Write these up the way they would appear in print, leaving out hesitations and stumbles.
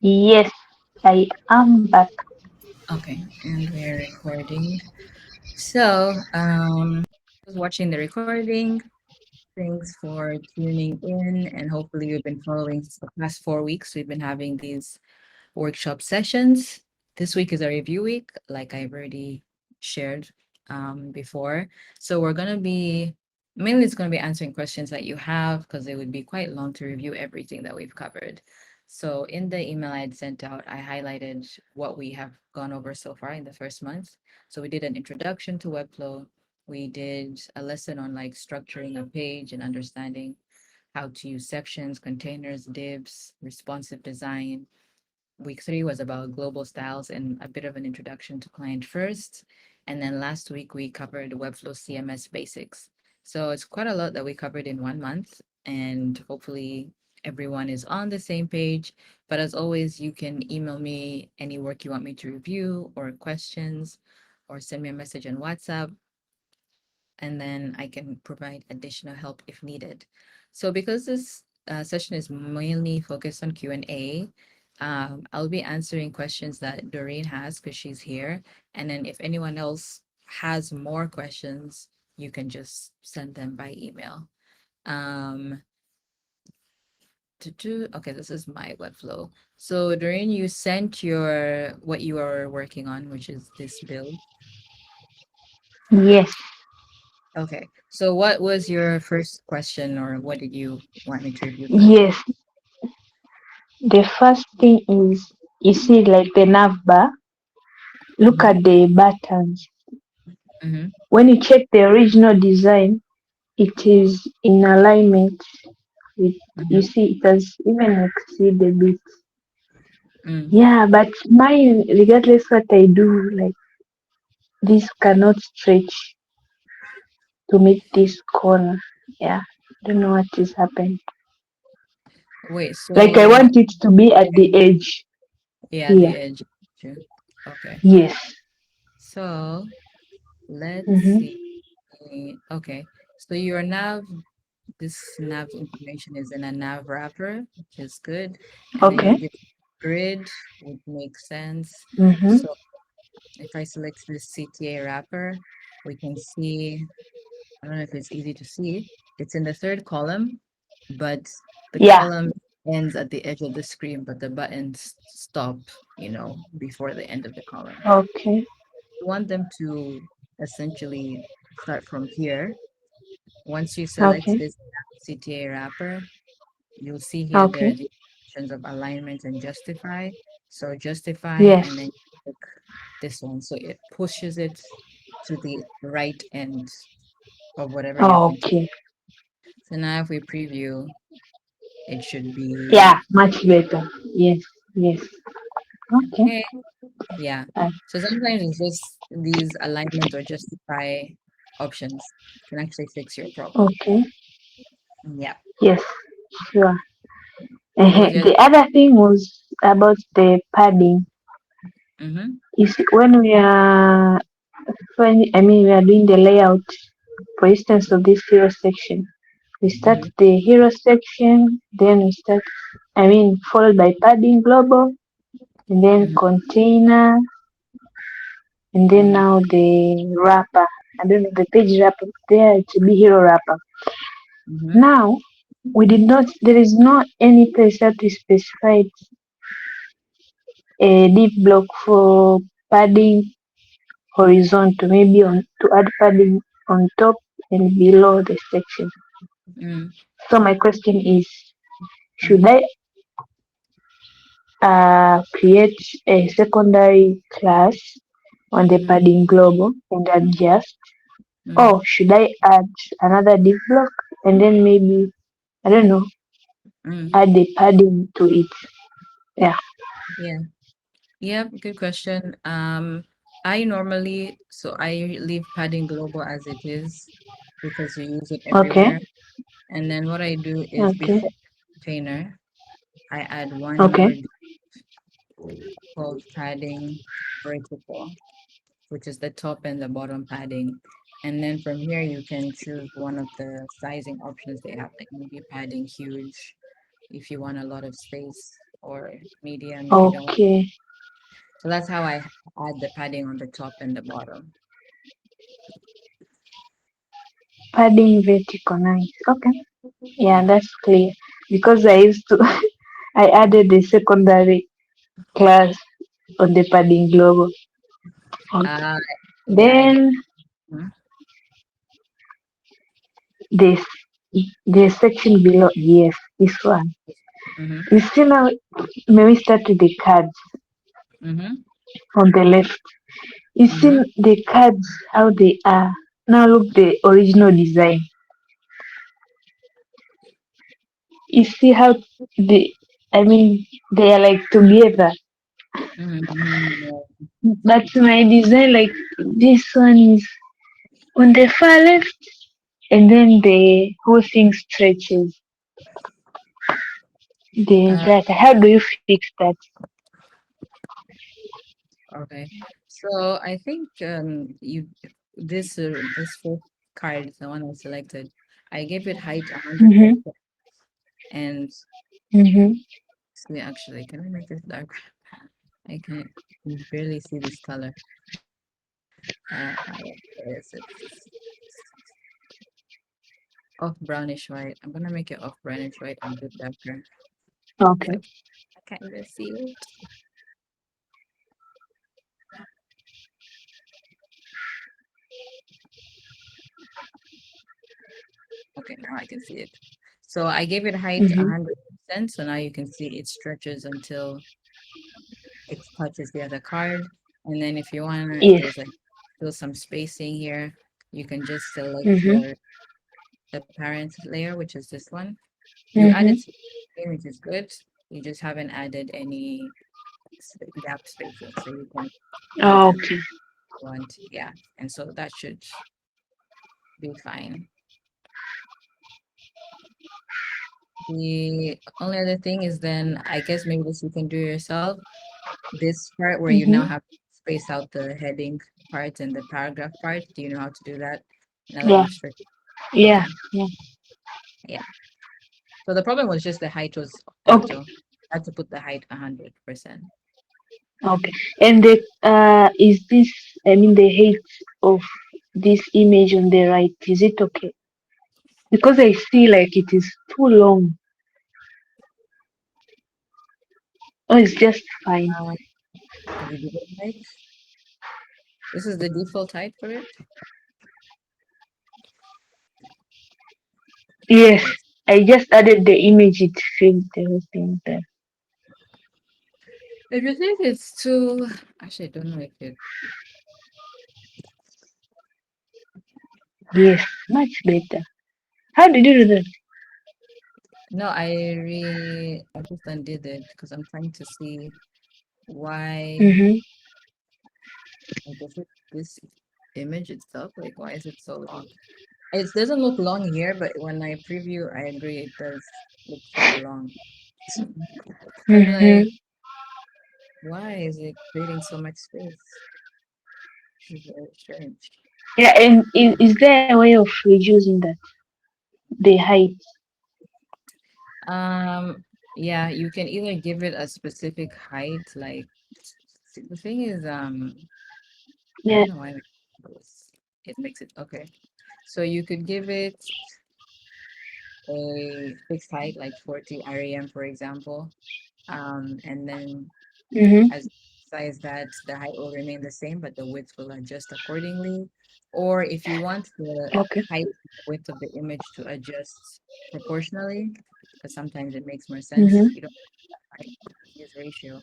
Yes, I am back. Okay, and we're recording. So, I was watching the recording. Thanks for tuning in, and hopefully, you've been following the past 4 weeks. We've been having these workshop sessions. This week is a review week, like I've already shared before. So, we're going to be mainly it's going to be answering questions that you have because it would be quite long to review everything that we've covered. So, in the email I had sent out, I highlighted what we have gone over so far in the first month. So, we did an introduction to Webflow. We did a lesson on like structuring a page and understanding how to use sections, containers, divs, responsive design. Week 3 was about global styles and a bit of an introduction to client first. And then last week we covered Webflow CMS basics. So it's quite a lot that we covered in 1 month, and hopefully everyone is on the same page. But as always, you can email me any work you want me to review or questions, or send me a message on WhatsApp, and then I can provide additional help if needed. So because this session is mainly focused on Q&A, I'll be answering questions that Doreen has because she's here. And then if anyone else has more questions, you can just send them by email. Um, okay, this is my Webflow. So Doreen, you sent your what you are working on, which is this build. Yes, Okay. So what was your first question, or what did you want me to review first? yes. The first thing is you see like the nav bar. Look Mm-hmm. at the buttons. Mm-hmm. When you check the original design, it is in alignment with. You Mm-hmm. see, it has even exceeded a bit. Mm. Yeah, but mine, regardless what I do, like this cannot stretch to meet this corner. Yeah, don't know what is happening. Wait, Like I so want it to be at the edge yeah, the here. edge. True. Okay. Yes. So let's Mm-hmm. see. Okay. So your nav, this nav information is in a nav wrapper, which is good. And then Okay. you give grid, which makes sense. Mm-hmm. So if I select this CTA wrapper, we can see, I don't know if it's easy to see. It's in the third column, but the Yeah. column ends at the edge of the screen, but the buttons stop, before the end of the column. Okay. You want them to essentially start from here. Once you select Okay. this CTA wrapper, you'll see here there Okay. are the options of alignment and justify. So justify, Yes. and then click this one. So it pushes it to the right end of whatever you're thinking. Okay. So now if we preview, it should be Yeah. Much better. Yes. Yes. Okay. okay. Yeah. Uh, So sometimes it's just these alignment or justify options can actually fix your problem. okay. Yeah. Yes. Sure. What was your The other thing was about the padding. mm-hmm, You see, when we are doing the layout, for instance, of this hero section, we start mm-hmm, the hero section, then followed by padding global, and then mm-hmm, container, and then mm-hmm, now the wrapper. I don't know the page wrapper there. It should be hero wrapper. mm-hmm, Now we did not. There is not any place that we specified a div block for padding horizontal, maybe on to add padding on top and below the section. mm-hmm, So my question is, should mm-hmm, I create a secondary class on the mm-hmm, padding global and adjust, or should I add another div block and then maybe I don't know mm-hmm. add the padding to it? Yeah. Yeah. Yeah, good question. I leave padding global as it is because we use it Okay. everywhere. And then what I do is Okay. before container, I add one more Okay. called padding vertical, which is the top and the bottom padding. And then from here, you can choose one of the sizing options they have, like maybe padding huge if you want a lot of space. or medium if you don't want. Okay. So that's how I add the padding on the top and the bottom. Padding vertical, nice. Okay. Yeah, Yeah. that's clear. Because I used to, I added the secondary class on the padding logo. Okay. Uh, yeah, I get. Then Mhm. this, the section below, yes, this one. Mm-hmm. You see now, when we start with the cards Mm-hmm. on the left, you see Mm-hmm. the cards, how they are. Now look the original design. You see how they, I mean, they are like together. Mm-hmm. But my design, like this one is on the far left, and then the whole thing stretches. The Uh, that how do you fix that? okay. So I think you this fourth card, the one I selected, I gave it height Mm-hmm. 100%. And Mm-hmm. see, actually, can I make this dark? I can barely see this color. Where is it? Off brownish white. I'm gonna make it off brownish white and a bit darker. Okay. Like I can't even see it. Okay, now I can see it. So I gave it height Mm-hmm. 100%. So now you can see it stretches until it touches the other card. And then if you wanna, Yes. there's like still some spacing here. You can just select Mm-hmm. the parent layer, which is this one. You Mm-hmm. added spacing, which is good. You just haven't added any gap spacing, so you can add that if Okay. you want. Yeah, and so that should be fine. The only other thing is then I guess maybe this you can do yourself. This part where you now Mm-hmm. have to space out the heading part and the paragraph part. Do you know how to do that? Now that Yeah. you've stretched. Yeah. Okay. Yeah. Yeah. So the problem was just the height was a Okay. little. I had to put the height 100%. Okay. And the is this? I mean, the height of this image on the right. Is it okay? Because I see like it is too long. Oh, it's just fine. Um, did you give it height? This is the default height for it. Yes. Let's. I just added the image. It filled the whole thing there. If you think it's too, actually, I don't know if it. Yes. Much better. How did you do that? No, I just undid it because I'm trying to see why. Mm-hmm. I guess this image itself, like, why is it so long? It doesn't look long here, but when I preview, I agree it does look super long. I'm Mm-hmm. like, why is it creating so much space? This is very strange. Yeah. And is there a way of reducing that? The height. Um, yeah, you can either give it a specific height, like see, the thing is, I Yeah. don't know why it makes it okay. So you could give it a fixed height, like 40 REM, for example. And then Mm-hmm. as size that the height will remain the same, but the width will adjust accordingly. Or if you want the Okay. height and width of the image to adjust proportionally, because sometimes it makes more sense. Mm-hmm. You don't like use ratio.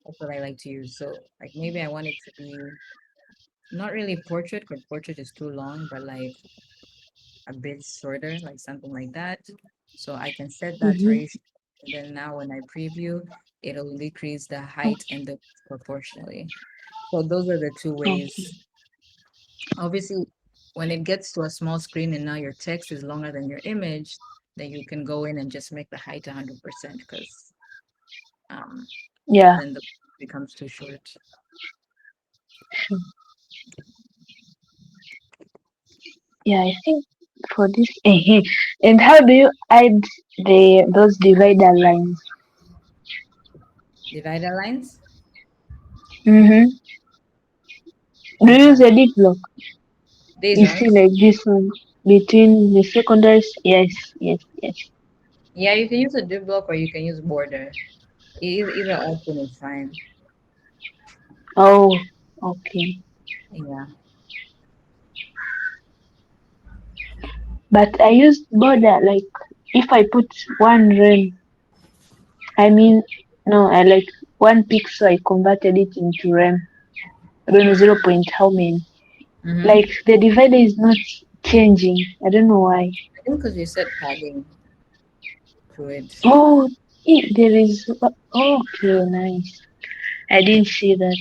That's what I like to use. So like maybe I want it to be not really portrait, because portrait is too long, but like a bit shorter, like something like that. So I can set that Mm-hmm. ratio. And then now when I preview, it'll decrease the height and the width proportionally. So those are the two Okay. ways. Obviously, when it gets to a small screen and now your text is longer than your image, then you can go in and just make the height 100% because um, Yeah. then the becomes too short. Yeah. I think for this. And how do you add the those divider lines? Divider lines? Mm-hmm. Do Which you use one? edit block? These You see, ones? like this one between the secondaries. Yes, yes, yes. Yeah, you can use a div block or you can use border. Either option is fine. Oh, okay. Yeah. But I use border like if I put one rem, I mean, no, I like one pixel. I converted it into rem. I don't know 0 point how many. Mm-hmm. Like the divider is not changing. I don't know why. I think because you set padding to it. Oh, there is. Okay, nice. I didn't see that.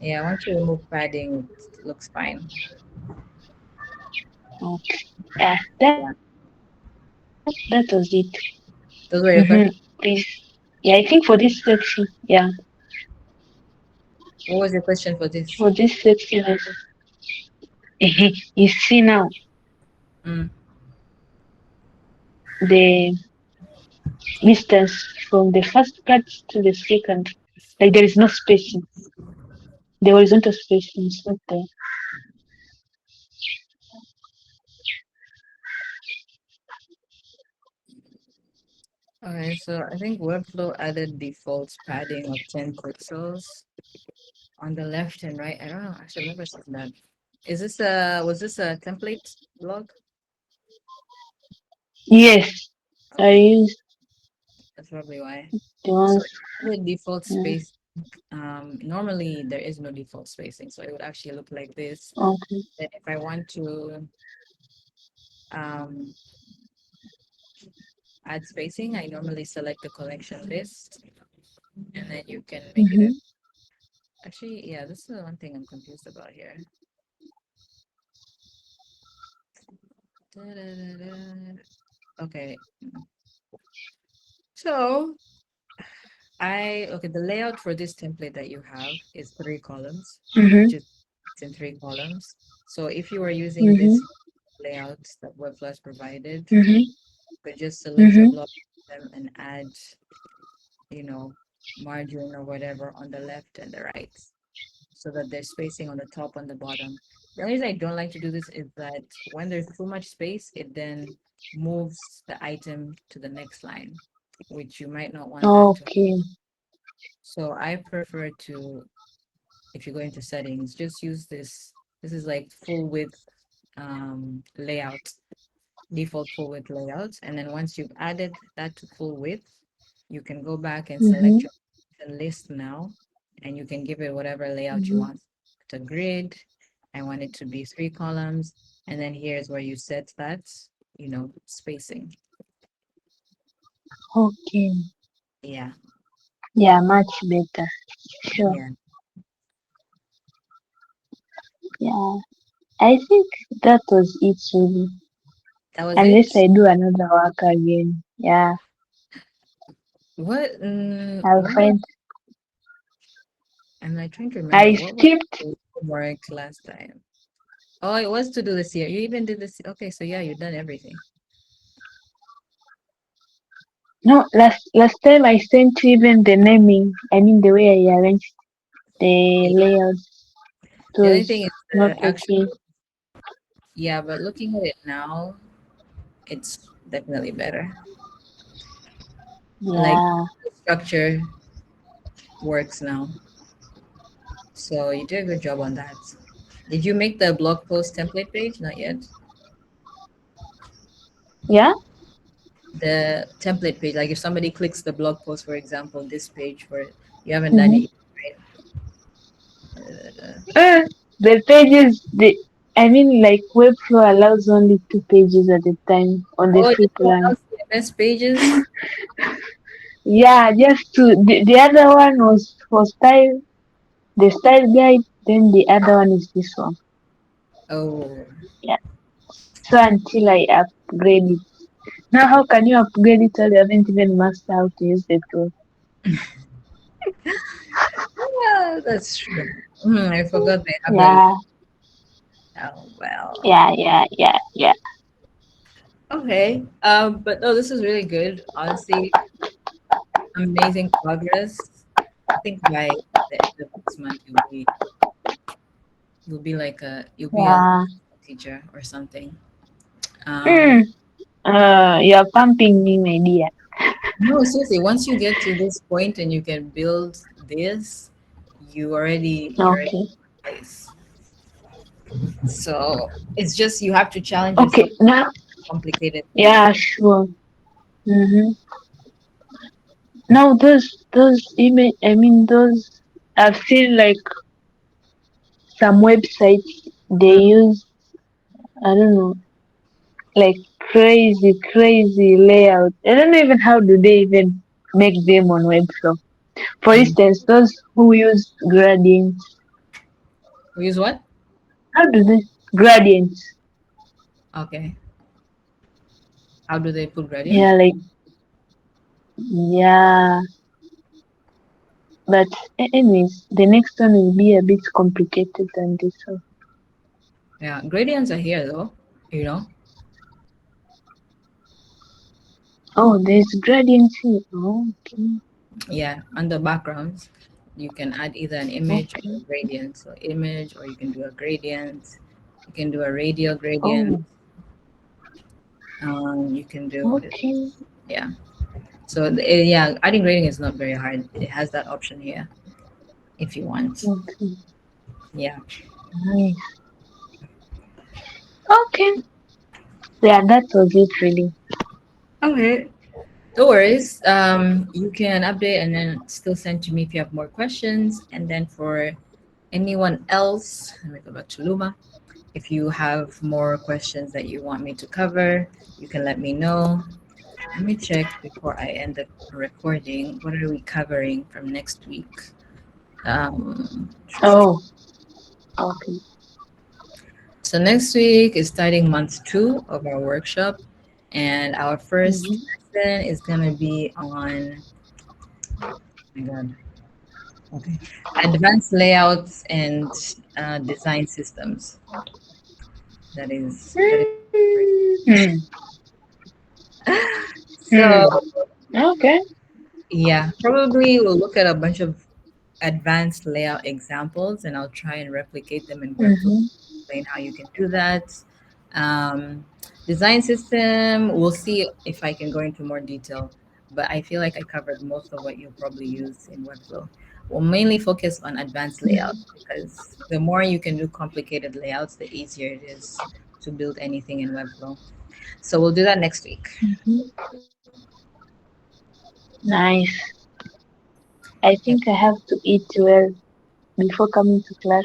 Yeah, once you remove padding, it looks fine. Okay. Yeah, that Yeah. that was it. Mm-hmm. Those were your Please. questions. Yeah, I think for this section, yeah, What was your question for for this? this section, you see now Mm. the distance from the first part to the second. Like there is no spacing. The horizontal spacing is not there. Okay, so I think Webflow added default padding of 10 pixels on the left and right. I don't know. Actually, I've never seen that. Is this was this a template blog? Yes, I Okay, use that's probably why. the So ones. the default Yeah, space, normally there is no default spacing, so it would actually look like this. okay. Then if I want to um, add spacing, I normally select the collection list, and then you can make it. Mm-hmm. Actually, yeah, this is the one thing I'm confused about here. Da-da-da-da. Okay, so the layout for this template that you have is 3 columns, Mm-hmm. which is it's in 3 columns. So if you are using Mm-hmm. this layout that Webflow has provided, Mm-hmm. you could just select your Mm-hmm. block them and add, you know, margin or whatever on the left and the right so that there's spacing on the top and the bottom. The only reason I don't like to do this is that when there's too much space, it then moves the item to the next line, which you might not want that to. Okay. So I prefer to, if you go into settings, just use this. This is like full width layout, default full width layout. And then once you've added that to full width, you can go back and Mm-hmm. select your list now, and you can give it whatever layout you Mm-hmm. want. To grid, I want it to be 3 columns, and then here's where you set that, spacing. Okay. Yeah, Yeah, much better. Sure. yeah, Yeah. I think that was it really. that was Unless it. I do another work again. Yeah. I'll What was? find I'm like trying to remember I what was skipped the homework last time. Oh, it was to do this year. You even did this. Okay, so yeah, you've done everything. no last time I sent you even the naming. I mean the way I arranged the Yeah. layout. It The only was thing is not the okay. actual. Yeah, but looking at it now, it's definitely better. Like Yeah. the structure works now. So you did a good job on that. Did you make the blog post template page? Not yet. Yeah? The template page, like if somebody clicks the blog post, for example, this page for it, you haven't done Mm-hmm. it yet, right? The pages the I mean like Webflow allows only 2 pages at a time on the Oh, it free doesn't plan. allow CMS pages. Yeah, just to the other one was for style, the style guide, then the other one is this one. Oh, Yeah. So until I upgrade it. Now how can you upgrade it while you haven't even mastered how to use the tool? yeah, that's true. I forgot they have that. Yeah, Oh well. yeah. Okay. But no, this is really good. Honestly, amazing progress. I think by the end of this month you'll be a Yeah. teacher or something. Um, Mm. You're pumping me, my dear. no, seriously, once you get to this point and you can build this, you're already Okay. in place. So it's just you have to challenge yourself Okay. with Now, complicated things. yeah, sure. Mm-hmm. Now, those image. I mean, those. I've seen like some websites. They use. I don't know, like crazy layout. I don't know even how do they even make them on Webflow. For Mm. instance, those who use gradients, We use what? how do they gradients? Okay. How do they put Yeah, gradients? like yeah. But anyways, the next one will be a bit complicated than this one. Yeah, gradients are here though. You know. Oh, there's gradients here. Oh, okay, Yeah, under backgrounds, you can add either an image or a okay. gradient. So image, or you can do a gradient. You can do a radial gradient. Oh, You can do it. okay, Yeah. So yeah, adding grading is not very hard. It has that option here if you want. okay, Yeah. nice. Okay, yeah, that was it really. Okay. No worries. You can update and then still send to me if you have more questions. And then for anyone else, let me go back to Luma. If you have more questions that you want me to cover, you can let me know. Let me check before I end the recording. What are we covering from next week? Um, Oh, okay. so next week is starting month 2 of our workshop, and our first Mm-hmm. lesson is gonna be on. Oh my God. Okay, advanced layouts and design systems. That is. Hmm. So Hmm. Okay. yeah, probably we'll look at a bunch of advanced layout examples and I'll try and replicate them in Webflow, Mm-hmm. explain how you can do that. Um, Design system, we'll see if I can go into more detail, but I feel like I covered most of what you'll probably use in Webflow. We'll mainly focus on advanced layouts because the more you can do complicated layouts, the easier it is to build anything in Webflow. So we'll do that next week. Mm-hmm. Nice. I Yep. think I have to eat well before coming to class.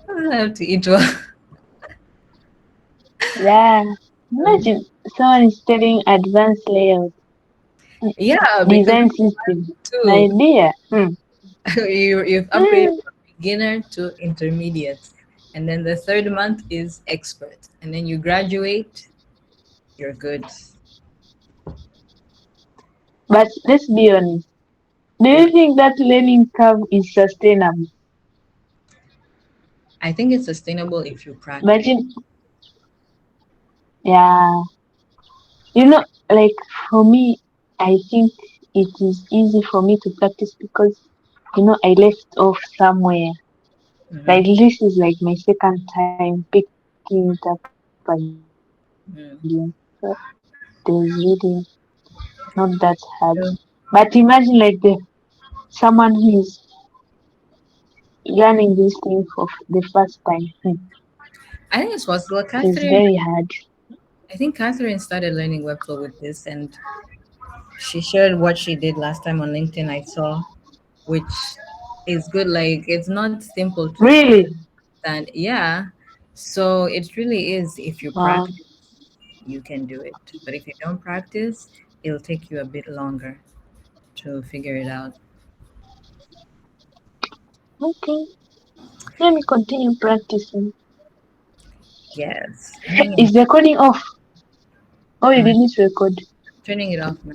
I'll have to eat well. Yeah. Imagine someone is telling advanced layout, Yeah, because design system. My too. dear. Hmm. You've upgraded Hmm. from beginner to intermediate, and then the third month is expert, and then you graduate, you're good. But let's be honest. Do Is you think that learning curve is sustainable? I think it's sustainable if you practice. Imagine, yeah. Like for me, I think it is easy for me to practice because, I left off somewhere. Hmm. Like this is like my second time picking it up again. So Mm. it was really not that hard. But So, imagine like the someone who is learning this thing for the first time. I think it's possible. It is very hard. I think Catherine started learning Webflow with this, and she shared what she did last time on LinkedIn. I saw, which is good. Like it's not simple to Really? understand. Yeah, so it really is. If you Wow. practice, you can do it. But if you don't practice, it'll take you a bit longer to figure it out. Okay. Let me continue practicing. Yes. Hang on. Is the recording off? Oh, you I'm didn't record. turning it off now.